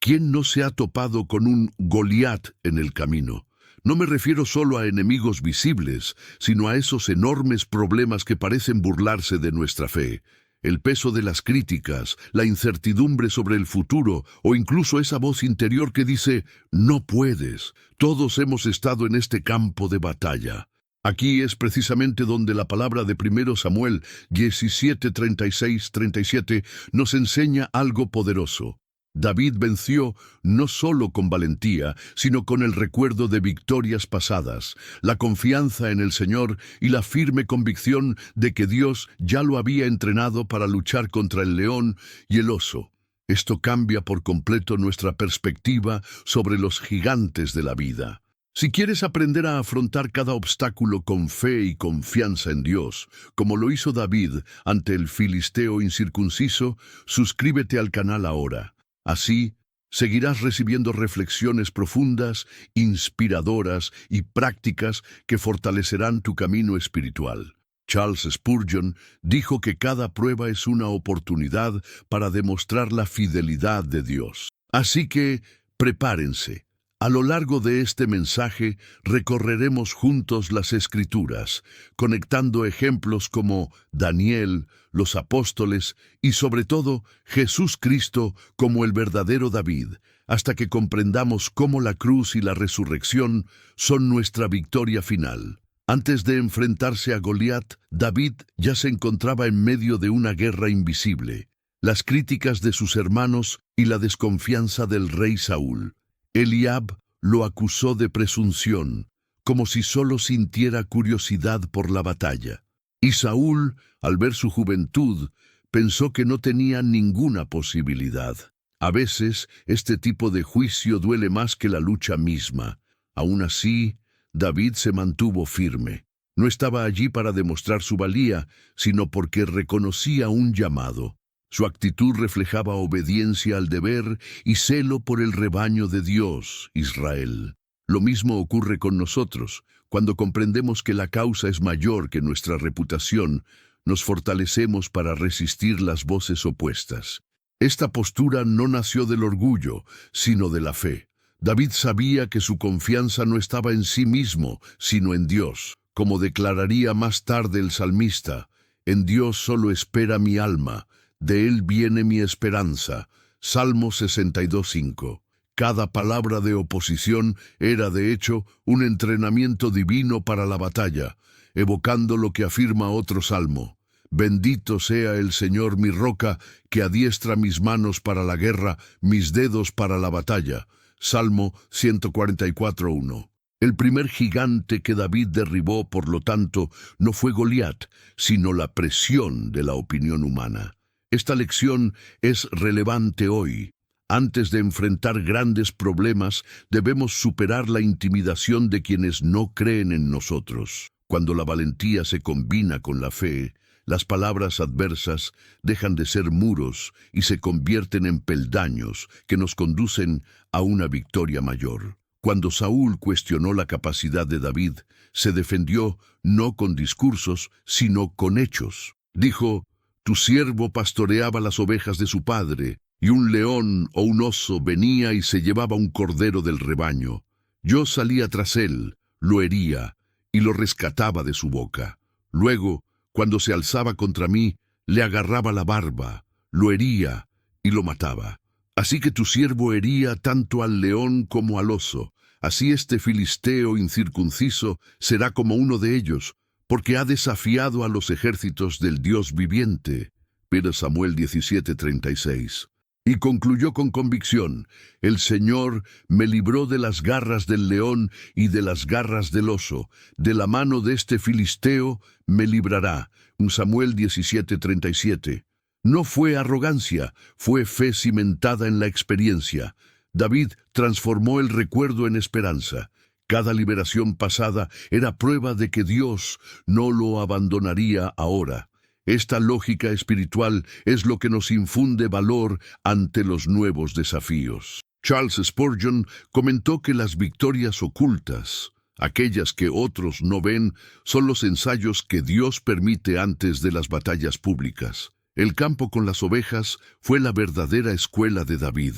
¿Quién no se ha topado con un Goliat en el camino? No me refiero solo a enemigos visibles, sino a esos enormes problemas que parecen burlarse de nuestra fe. El peso de las críticas, la incertidumbre sobre el futuro o incluso esa voz interior que dice, no puedes. Todos hemos estado en este campo de batalla. Aquí es precisamente donde la palabra de 1 Samuel 17, 36, 37 nos enseña algo poderoso. David venció no solo con valentía, sino con el recuerdo de victorias pasadas, la confianza en el Señor y la firme convicción de que Dios ya lo había entrenado para luchar contra el león y el oso. Esto cambia por completo nuestra perspectiva sobre los gigantes de la vida. Si quieres aprender a afrontar cada obstáculo con fe y confianza en Dios, como lo hizo David ante el filisteo incircunciso, suscríbete al canal ahora. Así, seguirás recibiendo reflexiones profundas, inspiradoras y prácticas que fortalecerán tu camino espiritual. Charles Spurgeon dijo que cada prueba es una oportunidad para demostrar la fidelidad de Dios. Así que, prepárense. A lo largo de este mensaje recorreremos juntos las Escrituras, conectando ejemplos como Daniel, los apóstoles y sobre todo Jesús Cristo como el verdadero David, hasta que comprendamos cómo la cruz y la resurrección son nuestra victoria final. Antes de enfrentarse a Goliat, David ya se encontraba en medio de una guerra invisible, las críticas de sus hermanos y la desconfianza del rey Saúl. Eliab lo acusó de presunción, como si solo sintiera curiosidad por la batalla. Y Saúl, al ver su juventud, pensó que no tenía ninguna posibilidad. A veces, este tipo de juicio duele más que la lucha misma. Aún así, David se mantuvo firme. No estaba allí para demostrar su valía, sino porque reconocía un llamado. Su actitud reflejaba obediencia al deber y celo por el rebaño de Dios, Israel. Lo mismo ocurre con nosotros. Cuando comprendemos que la causa es mayor que nuestra reputación, nos fortalecemos para resistir las voces opuestas. Esta postura no nació del orgullo, sino de la fe. David sabía que su confianza no estaba en sí mismo, sino en Dios. Como declararía más tarde el salmista, en Dios solo espera mi alma. De Él viene mi esperanza. Salmo 62:5. Cada palabra de oposición era, de hecho, un entrenamiento divino para la batalla, evocando lo que afirma otro salmo. Bendito sea el Señor mi roca, que adiestra mis manos para la guerra, mis dedos para la batalla. Salmo 144:1. El primer gigante que David derribó, por lo tanto, no fue Goliat, sino la presión de la opinión humana. Esta lección es relevante hoy. Antes de enfrentar grandes problemas, debemos superar la intimidación de quienes no creen en nosotros. Cuando la valentía se combina con la fe, las palabras adversas dejan de ser muros y se convierten en peldaños que nos conducen a una victoria mayor. Cuando Saúl cuestionó la capacidad de David, se defendió no con discursos, sino con hechos. Dijo, tu siervo pastoreaba las ovejas de su padre, y un león o un oso venía y se llevaba un cordero del rebaño. Yo salía tras él, lo hería, y lo rescataba de su boca. Luego, cuando se alzaba contra mí, le agarraba la barba, lo hería y lo mataba. Así que tu siervo hería tanto al león como al oso. Así este filisteo incircunciso será como uno de ellos, porque ha desafiado a los ejércitos del Dios viviente. 1 Samuel 17:36. Y concluyó con convicción, el Señor me libró de las garras del león y de las garras del oso. De la mano de este filisteo me librará. 1 Samuel 17:37. No fue arrogancia, fue fe cimentada en la experiencia. David transformó el recuerdo en esperanza. Cada liberación pasada era prueba de que Dios no lo abandonaría ahora. Esta lógica espiritual es lo que nos infunde valor ante los nuevos desafíos. Charles Spurgeon comentó que las victorias ocultas, aquellas que otros no ven, son los ensayos que Dios permite antes de las batallas públicas. El campo con las ovejas fue la verdadera escuela de David.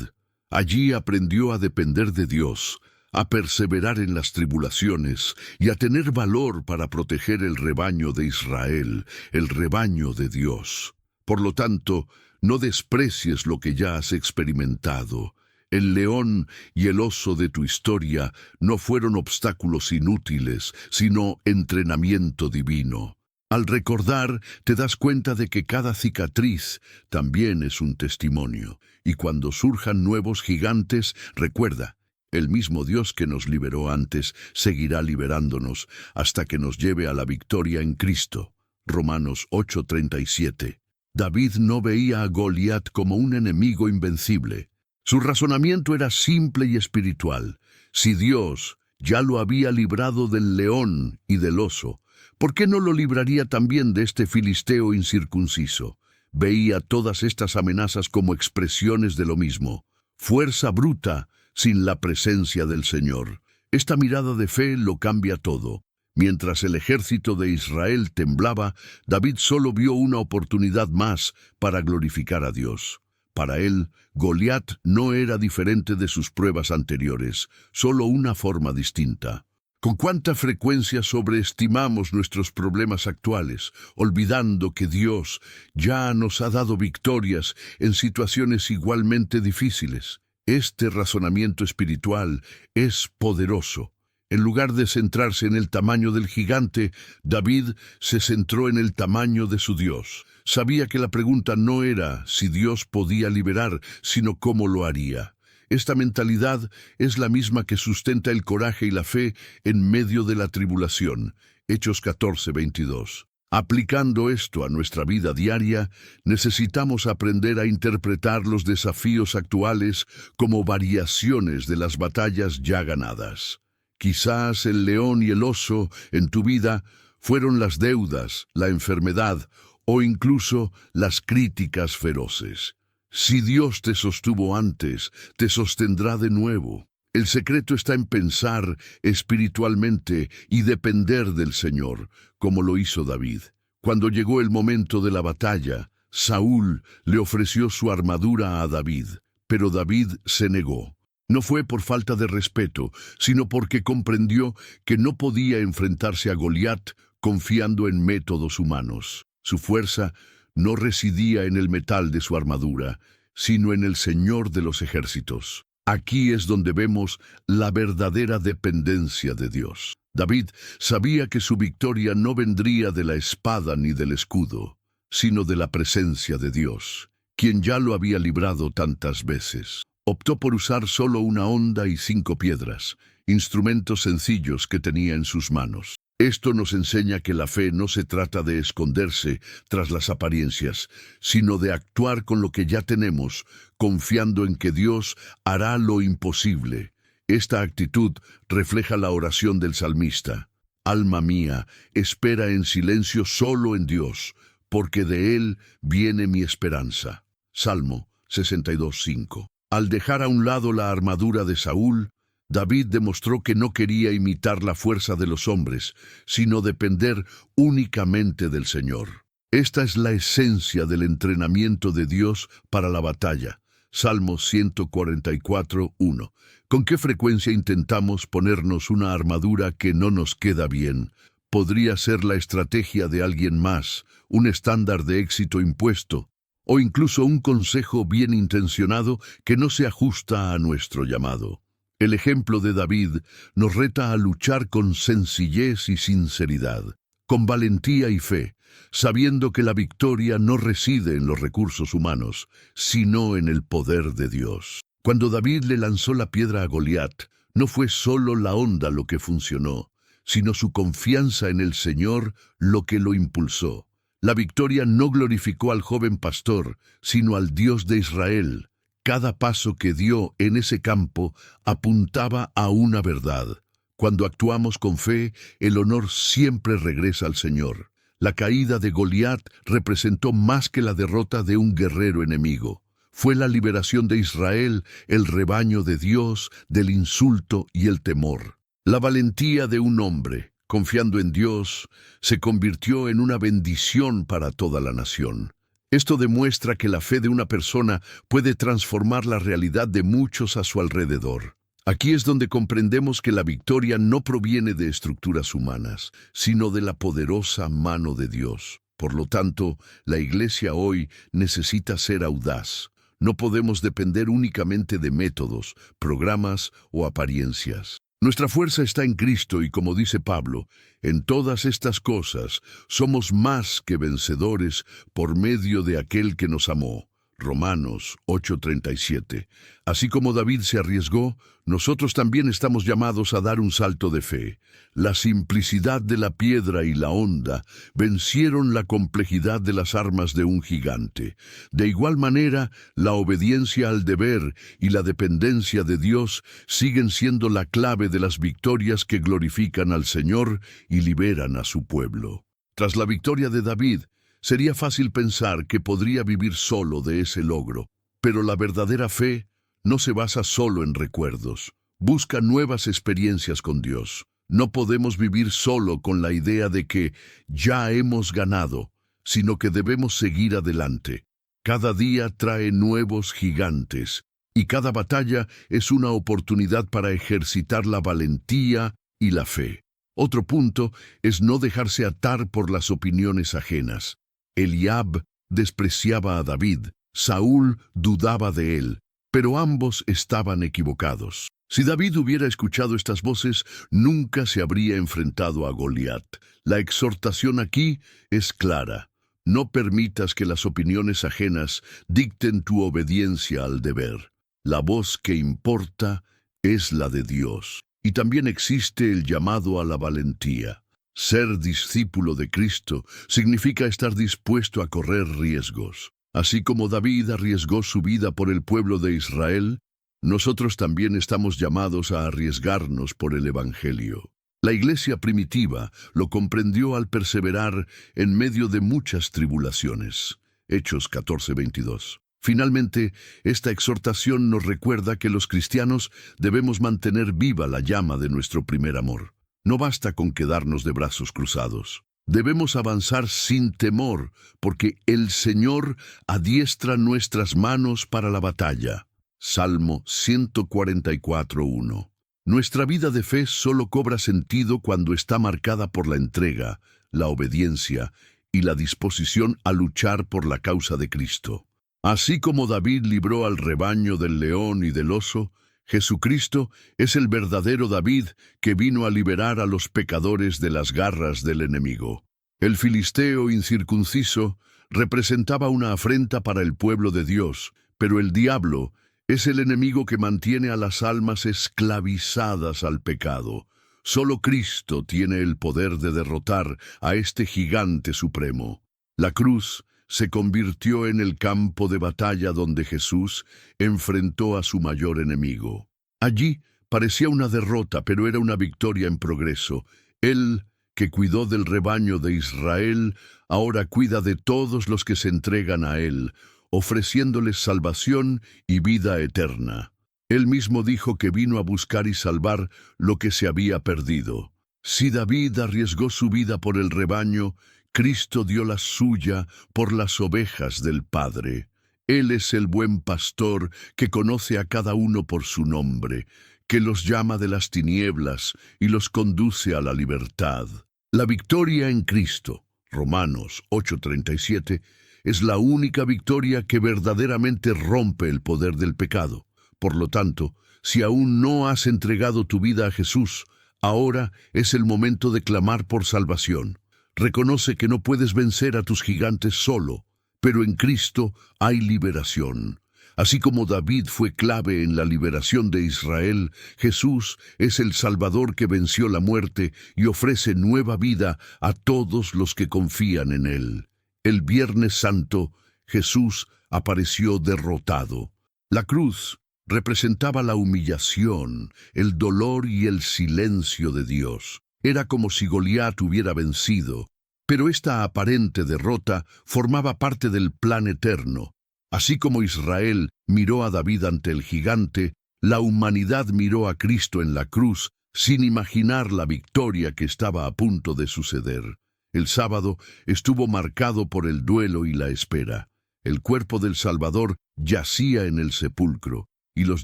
Allí aprendió a depender de Dios, a perseverar en las tribulaciones y a tener valor para proteger el rebaño de Israel, el rebaño de Dios. Por lo tanto, no desprecies lo que ya has experimentado. El león y el oso de tu historia no fueron obstáculos inútiles, sino entrenamiento divino. Al recordar, te das cuenta de que cada cicatriz también es un testimonio. Y cuando surjan nuevos gigantes, recuerda, el mismo Dios que nos liberó antes seguirá liberándonos hasta que nos lleve a la victoria en Cristo. Romanos 8:37. David no veía a Goliat como un enemigo invencible. Su razonamiento era simple y espiritual. Si Dios ya lo había librado del león y del oso, ¿por qué no lo libraría también de este filisteo incircunciso? Veía todas estas amenazas como expresiones de lo mismo. Fuerza bruta sin la presencia del Señor. Esta mirada de fe lo cambia todo. Mientras el ejército de Israel temblaba, David solo vio una oportunidad más para glorificar a Dios. Para él, Goliat no era diferente de sus pruebas anteriores, solo una forma distinta. ¿Con cuánta frecuencia sobreestimamos nuestros problemas actuales, olvidando que Dios ya nos ha dado victorias en situaciones igualmente difíciles? Este razonamiento espiritual es poderoso. En lugar de centrarse en el tamaño del gigante, David se centró en el tamaño de su Dios. Sabía que la pregunta no era si Dios podía liberar, sino cómo lo haría. Esta mentalidad es la misma que sustenta el coraje y la fe en medio de la tribulación. Hechos 14:22. Aplicando esto a nuestra vida diaria, necesitamos aprender a interpretar los desafíos actuales como variaciones de las batallas ya ganadas. Quizás el león y el oso en tu vida fueron las deudas, la enfermedad o incluso las críticas feroces. Si Dios te sostuvo antes, te sostendrá de nuevo. El secreto está en pensar espiritualmente y depender del Señor, como lo hizo David. Cuando llegó el momento de la batalla, Saúl le ofreció su armadura a David, pero David se negó. No fue por falta de respeto, sino porque comprendió que no podía enfrentarse a Goliat confiando en métodos humanos. Su fuerza no residía en el metal de su armadura, sino en el Señor de los ejércitos. Aquí es donde vemos la verdadera dependencia de Dios. David sabía que su victoria no vendría de la espada ni del escudo, sino de la presencia de Dios, quien ya lo había librado tantas veces. Optó por usar solo una honda y 5 piedras, instrumentos sencillos que tenía en sus manos. Esto nos enseña que la fe no se trata de esconderse tras las apariencias, sino de actuar con lo que ya tenemos, confiando en que Dios hará lo imposible. Esta actitud refleja la oración del salmista. Alma mía, espera en silencio solo en Dios, porque de Él viene mi esperanza. Salmo 62:5. Al dejar a un lado la armadura de Saúl, David demostró que no quería imitar la fuerza de los hombres, sino depender únicamente del Señor. Esta es la esencia del entrenamiento de Dios para la batalla. Salmo 144:1. ¿Con qué frecuencia intentamos ponernos una armadura que no nos queda bien? Podría ser la estrategia de alguien más, un estándar de éxito impuesto, o incluso un consejo bien intencionado que no se ajusta a nuestro llamado. El ejemplo de David nos reta a luchar con sencillez y sinceridad, con valentía y fe, sabiendo que la victoria no reside en los recursos humanos, sino en el poder de Dios. Cuando David le lanzó la piedra a Goliat, no fue solo la honda lo que funcionó, sino su confianza en el Señor lo que lo impulsó. La victoria no glorificó al joven pastor, sino al Dios de Israel. Cada paso que dio en ese campo apuntaba a una verdad. Cuando actuamos con fe, el honor siempre regresa al Señor. La caída de Goliat representó más que la derrota de un guerrero enemigo. Fue la liberación de Israel, el rebaño de Dios, del insulto y el temor. La valentía de un hombre, confiando en Dios, se convirtió en una bendición para toda la nación. Esto demuestra que la fe de una persona puede transformar la realidad de muchos a su alrededor. Aquí es donde comprendemos que la victoria no proviene de estructuras humanas, sino de la poderosa mano de Dios. Por lo tanto, la Iglesia hoy necesita ser audaz. No podemos depender únicamente de métodos, programas o apariencias. Nuestra fuerza está en Cristo y, como dice Pablo, en todas estas cosas somos más que vencedores por medio de aquel que nos amó. Romanos 8:37. Así como David se arriesgó, nosotros también estamos llamados a dar un salto de fe. La simplicidad de la piedra y la honda vencieron la complejidad de las armas de un gigante. De igual manera, la obediencia al deber y la dependencia de Dios siguen siendo la clave de las victorias que glorifican al Señor y liberan a su pueblo. Tras la victoria de David, sería fácil pensar que podría vivir solo de ese logro, pero la verdadera fe no se basa solo en recuerdos. Busca nuevas experiencias con Dios. No podemos vivir solo con la idea de que ya hemos ganado, sino que debemos seguir adelante. Cada día trae nuevos gigantes, y cada batalla es una oportunidad para ejercitar la valentía y la fe. Otro punto es no dejarse atar por las opiniones ajenas. Eliab despreciaba a David, Saúl dudaba de él, pero ambos estaban equivocados. Si David hubiera escuchado estas voces, nunca se habría enfrentado a Goliat. La exhortación aquí es clara. No permitas que las opiniones ajenas dicten tu obediencia al deber. La voz que importa es la de Dios. Y también existe el llamado a la valentía. Ser discípulo de Cristo significa estar dispuesto a correr riesgos. Así como David arriesgó su vida por el pueblo de Israel, nosotros también estamos llamados a arriesgarnos por el Evangelio. La iglesia primitiva lo comprendió al perseverar en medio de muchas tribulaciones. Hechos 14:22. Finalmente, esta exhortación nos recuerda que los cristianos debemos mantener viva la llama de nuestro primer amor. No basta con quedarnos de brazos cruzados. Debemos avanzar sin temor, porque el Señor adiestra nuestras manos para la batalla. Salmo 144:1. Nuestra vida de fe solo cobra sentido cuando está marcada por la entrega, la obediencia y la disposición a luchar por la causa de Cristo. Así como David libró al rebaño del león y del oso, Jesucristo es el verdadero David que vino a liberar a los pecadores de las garras del enemigo. El filisteo incircunciso representaba una afrenta para el pueblo de Dios, pero el diablo es el enemigo que mantiene a las almas esclavizadas al pecado. Solo Cristo tiene el poder de derrotar a este gigante supremo. La cruz se convirtió en el campo de batalla donde Jesús enfrentó a su mayor enemigo. Allí parecía una derrota, pero era una victoria en progreso. Él, que cuidó del rebaño de Israel, ahora cuida de todos los que se entregan a Él, ofreciéndoles salvación y vida eterna. Él mismo dijo que vino a buscar y salvar lo que se había perdido. Si David arriesgó su vida por el rebaño, Cristo dio la suya por las ovejas del Padre. Él es el buen pastor que conoce a cada uno por su nombre, que los llama de las tinieblas y los conduce a la libertad. La victoria en Cristo, Romanos 8:37, es la única victoria que verdaderamente rompe el poder del pecado. Por lo tanto, si aún no has entregado tu vida a Jesús, ahora es el momento de clamar por salvación. Reconoce que no puedes vencer a tus gigantes solo, pero en Cristo hay liberación. Así como David fue clave en la liberación de Israel, Jesús es el Salvador que venció la muerte y ofrece nueva vida a todos los que confían en Él. El Viernes Santo, Jesús apareció derrotado. La cruz representaba la humillación, el dolor y el silencio de Dios. Era como si Goliat hubiera vencido, pero esta aparente derrota formaba parte del plan eterno. Así como Israel miró a David ante el gigante, la humanidad miró a Cristo en la cruz sin imaginar la victoria que estaba a punto de suceder. El sábado estuvo marcado por el duelo y la espera. El cuerpo del Salvador yacía en el sepulcro, y los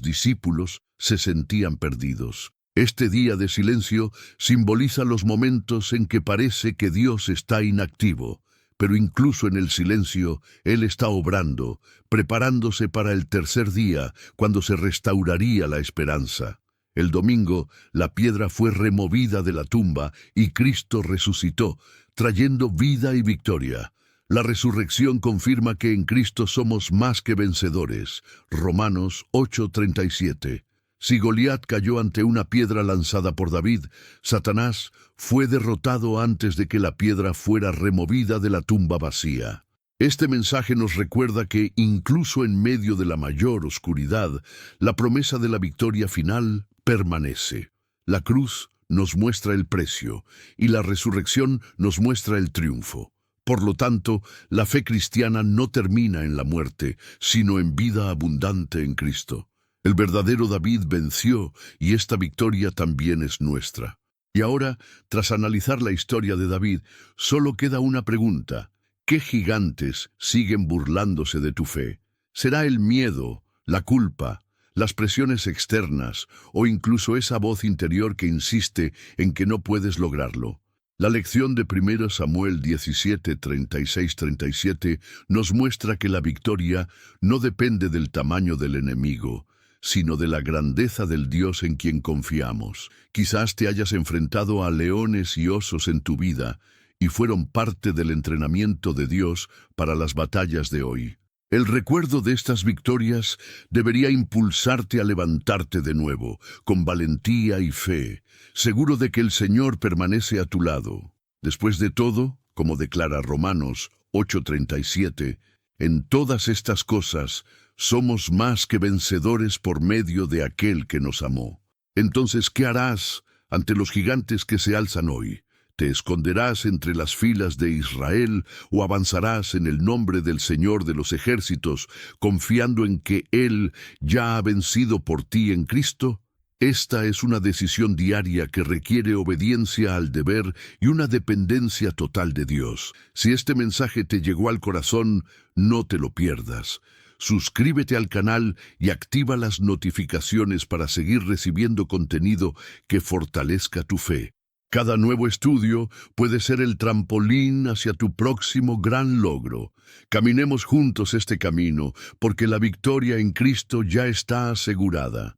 discípulos se sentían perdidos. Este día de silencio simboliza los momentos en que parece que Dios está inactivo, pero incluso en el silencio Él está obrando, preparándose para el tercer día, cuando se restauraría la esperanza. El domingo, la piedra fue removida de la tumba y Cristo resucitó, trayendo vida y victoria. La resurrección confirma que en Cristo somos más que vencedores. Romanos 8:37. Si Goliat cayó ante una piedra lanzada por David, Satanás fue derrotado antes de que la piedra fuera removida de la tumba vacía. Este mensaje nos recuerda que, incluso en medio de la mayor oscuridad, la promesa de la victoria final permanece. La cruz nos muestra el precio y la resurrección nos muestra el triunfo. Por lo tanto, la fe cristiana no termina en la muerte, sino en vida abundante en Cristo. El verdadero David venció y esta victoria también es nuestra. Y ahora, tras analizar la historia de David, solo queda una pregunta. ¿Qué gigantes siguen burlándose de tu fe? ¿Será el miedo, la culpa, las presiones externas o incluso esa voz interior que insiste en que no puedes lograrlo? La lección de 1 Samuel 17, 36-37 nos muestra que la victoria no depende del tamaño del enemigo, sino de la grandeza del Dios en quien confiamos. Quizás te hayas enfrentado a leones y osos en tu vida, y fueron parte del entrenamiento de Dios para las batallas de hoy. El recuerdo de estas victorias debería impulsarte a levantarte de nuevo, con valentía y fe, seguro de que el Señor permanece a tu lado. Después de todo, como declara Romanos 8:37, en todas estas cosas somos más que vencedores por medio de aquel que nos amó. Entonces, ¿qué harás ante los gigantes que se alzan hoy? ¿Te esconderás entre las filas de Israel o avanzarás en el nombre del Señor de los ejércitos, confiando en que Él ya ha vencido por ti en Cristo? Esta es una decisión diaria que requiere obediencia al deber y una dependencia total de Dios. Si este mensaje te llegó al corazón, no te lo pierdas. Suscríbete al canal y activa las notificaciones para seguir recibiendo contenido que fortalezca tu fe. Cada nuevo estudio puede ser el trampolín hacia tu próximo gran logro. Caminemos juntos este camino, porque la victoria en Cristo ya está asegurada.